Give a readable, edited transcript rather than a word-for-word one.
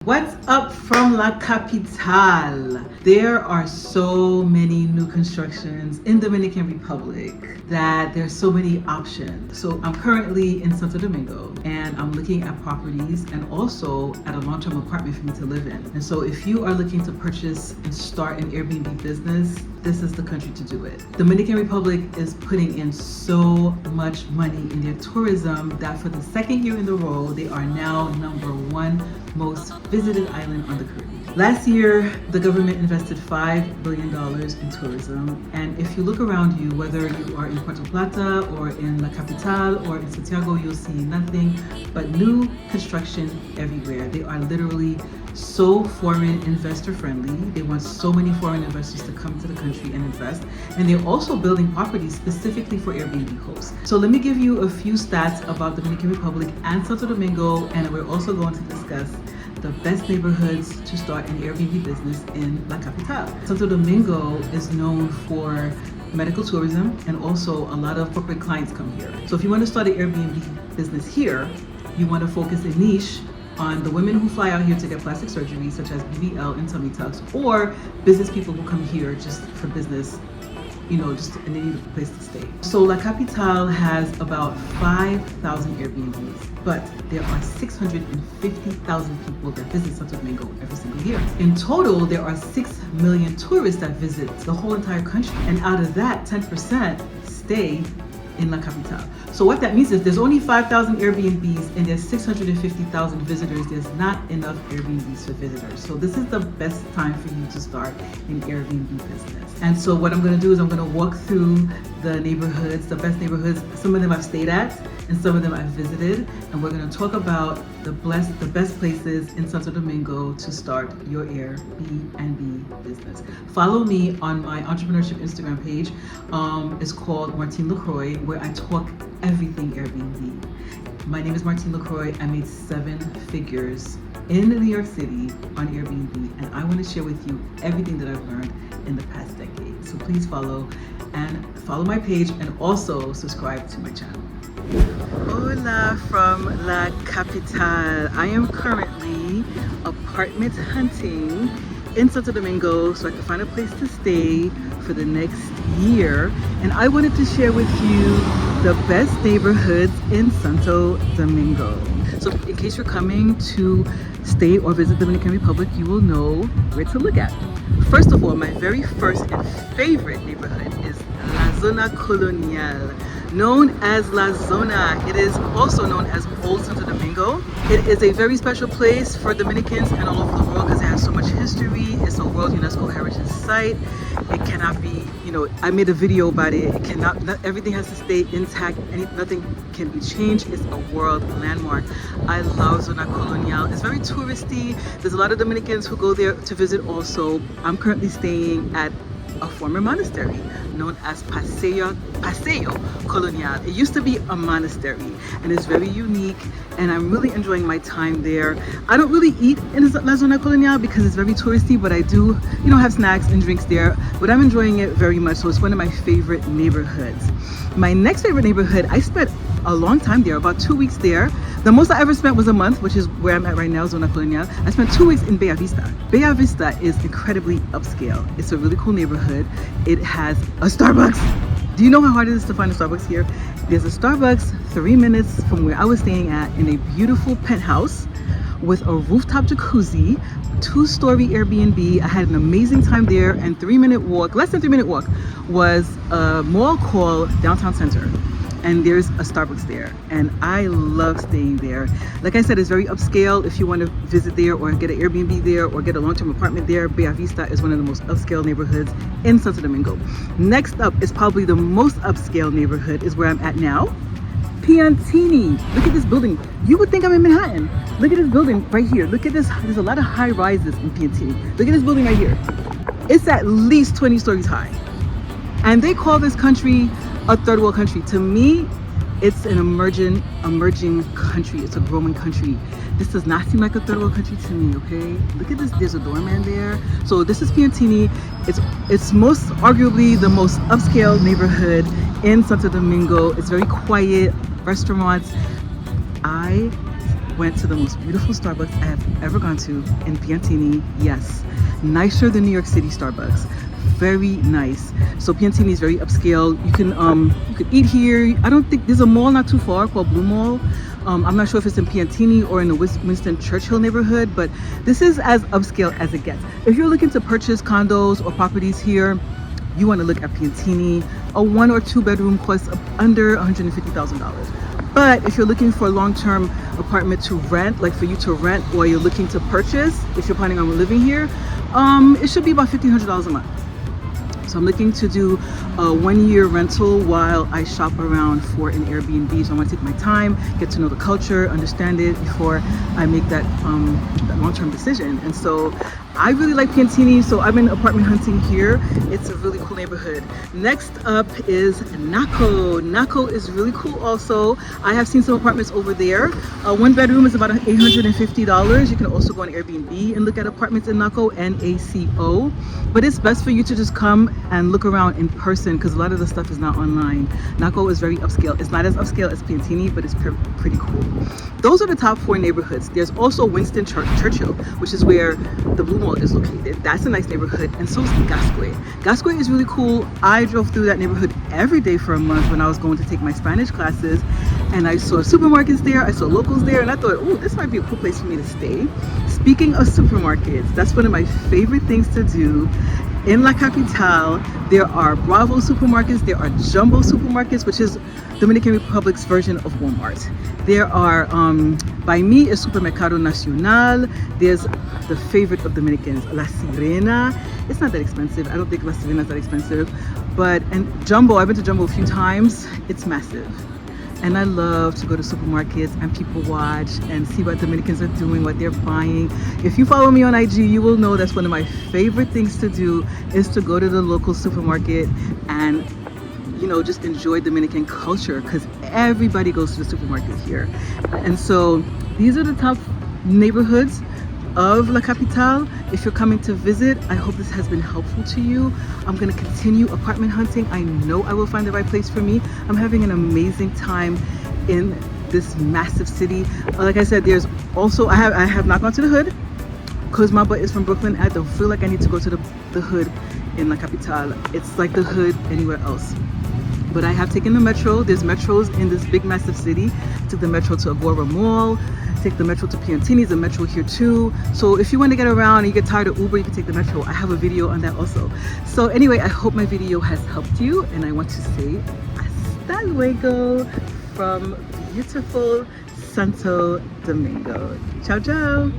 What's up from La Capitale? There are so many new constructions in Dominican Republic that there's so many options. So I'm currently in Santo Domingo and I'm looking at properties and also at a long-term apartment for me to live in. And so if you are looking to purchase and start an Airbnb business, this is the country to do it. Dominican Republic is putting in so much money in their tourism that for the second year in a row, they are now #1 most visited island on the Caribbean. Last year, the government invested $5 billion in tourism. And if you look around you, whether you are in Puerto Plata or in La Capitale or in Santiago, you'll see nothing but new construction everywhere. They are literally so foreign investor friendly. They want so many foreign investors to come to the country and invest. And they're also building properties specifically for Airbnb hosts. So let me give you a few stats about Dominican Republic and Santo Domingo, and we're also going to discuss the best neighborhoods to start an Airbnb business in La Capitale. Santo Domingo is known for medical tourism, and also a lot of corporate clients come here. So if you want to start an Airbnb business here, you want to focus a niche on the women who fly out here to get plastic surgery, such as BBL and tummy tucks, or business people who come here just for business, and they need a place to stay. So La Capitale has about 5,000 Airbnbs, but there are 650,000 people that visit Santo Domingo every single year. In total, there are 6 million tourists that visit the whole entire country, and out of that, 10% stay in La Capitale. So what that means is there's only 5,000 Airbnbs and there's 650,000 visitors. There's not enough Airbnbs for visitors. So this is the best time for you to start an Airbnb business. And so what I'm gonna do is I'm gonna walk through the neighborhoods, the best neighborhoods. Some of them I've stayed at and some of them I've visited. And we're gonna talk about the best places in Santo Domingo to start your Airbnb business. Follow me on my entrepreneurship Instagram page. It's called Martine LaCroix, where I talk everything Airbnb. My name is Martine LaCroix. I made 7 figures in New York City on Airbnb, and I want to share with you everything that I've learned in the past decade. So please follow my page and also subscribe to my channel. Hola from La Capitale. I am currently apartment hunting in Santo Domingo so I can find a place to stay for the next year, and I wanted to share with you the best neighborhoods in Santo Domingo. So in case you're coming to stay or visit Dominican Republic, you will know where to look at. First of all, my very first and favorite neighborhood is La Zona Colonial, known as La Zona. It is also known as Old Santo Domingo. It is a very special place for Dominicans and all over the world because it has so much history. It's a World UNESCO Heritage Site. It cannot be, I made a video about it. It cannot, not everything has to stay intact. Nothing can be changed. It's a world landmark. I love Zona Colonial. It's very touristy. There's a lot of Dominicans who go there to visit also. I'm currently staying at a former monastery known as Paseo Colonial. It used to be a monastery and it's very unique, and I'm really enjoying my time there. I don't really eat in La Zona Colonial because it's very touristy, but I do, have snacks and drinks there, but I'm enjoying it very much. So it's one of my favorite neighborhoods. My next favorite neighborhood, I spent a long time there, about 2 weeks there. The most I ever spent was a month, which is where I'm at right now, Zona Colonial. I spent 2 weeks in Vista. Vista is incredibly upscale. It's a really cool neighborhood. It has a Starbucks. Do you know how hard it is to find a Starbucks here? There's a Starbucks 3 minutes from where I was staying at in a beautiful penthouse with a rooftop jacuzzi, 2-story Airbnb. I had an amazing time there, and less than 3 minute walk was a mall called Downtown Center. And there's a Starbucks there, and I love staying there. Like I said, it's very upscale. If you want to visit there or get an Airbnb there or get a long-term apartment there, Vista is one of the most upscale neighborhoods in Santo Domingo. Next up is probably the most upscale neighborhood is where I'm at now, Piantini. Look at this building. You would think I'm in Manhattan. Look at this building right here. Look at this. There's a lot of high rises in Piantini. Look at this building right here. It's at least 20 stories high. And they call this country a third world country. To me, it's an emerging country. It's a growing country. This does not seem like a third world country to me, okay? Look at this, there's a doorman there. So this is Piantini. It's most arguably the most upscale neighborhood in Santo Domingo. It's very quiet, restaurants. I went to the most beautiful Starbucks I have ever gone to in Piantini. Yes, nicer than New York City Starbucks. Very nice. So Piantini is very upscale. You can eat here. I don't think there's a mall not too far called Blue Mall. I'm not sure if it's in Piantini or in the Winston Churchill neighborhood, but this is as upscale as it gets. If you're looking to purchase condos or properties here, you want to look at Piantini. A 1 or 2 bedroom costs under $150,000. But if you're looking for a long-term apartment to rent, like for you to rent, or you're looking to purchase, if you're planning on living here, it should be about $1,500 a month. So I'm looking to do a 1-year rental while I shop around for an Airbnb. So I want to take my time, get to know the culture, understand it before I make that long-term decision. And so I really like Piantini, so I've been apartment hunting here. It's a really cool neighborhood. Next up is Naco. Naco is really cool also. I have seen some apartments over there. 1 bedroom is about $850. You can also go on Airbnb and look at apartments in Naco, Naco. But it's best for you to just come and look around in person because a lot of the stuff is not online. Naco is very upscale. It's not as upscale as Piantini, but it's pretty cool. Those are the top 4 neighborhoods. There's also Winston Churchill, which is where the Blue Mall is located. That's a nice neighborhood, and so is Gasquet. Gasquet is really cool. I drove through that neighborhood every day for a month when I was going to take my Spanish classes, and I saw supermarkets there, I saw locals there, and I thought, oh, this might be a cool place for me to stay. Speaking of supermarkets, that's one of my favorite things to do. In La Capitale, there are Bravo supermarkets, there are Jumbo supermarkets, which is Dominican Republic's version of Walmart. There are, by me, is Supermercado Nacional. There's the favorite of Dominicans, La Sirena. It's not that expensive. I don't think La Sirena is that expensive. And Jumbo, I've been to Jumbo a few times. It's massive. And I love to go to supermarkets and people watch and see what Dominicans are doing, what they're buying. If you follow me on IG, you will know that's one of my favorite things to do is to go to the local supermarket and, you know, just enjoy Dominican culture because everybody goes to the supermarket here. And so these are the top neighborhoods of La Capitale. If you're coming to visit, I hope this has been helpful to you. I'm going to continue apartment hunting. I know I will find the right place for me. I'm having an amazing time in this massive city. Like I said, there's also, I have not gone to the hood because my butt is from Brooklyn. I don't feel like I need to go to the hood in La Capitale. It's like the hood anywhere else. But I have taken the metro. There's metros in this big massive city. Took the metro to Agora Mall. Take the metro to Piantini. There's a metro here too. So if you want to get around and you get tired of Uber, you can take the metro. I have a video on that also. So anyway, I hope my video has helped you, and I want to say hasta luego from beautiful Santo Domingo. Ciao, ciao.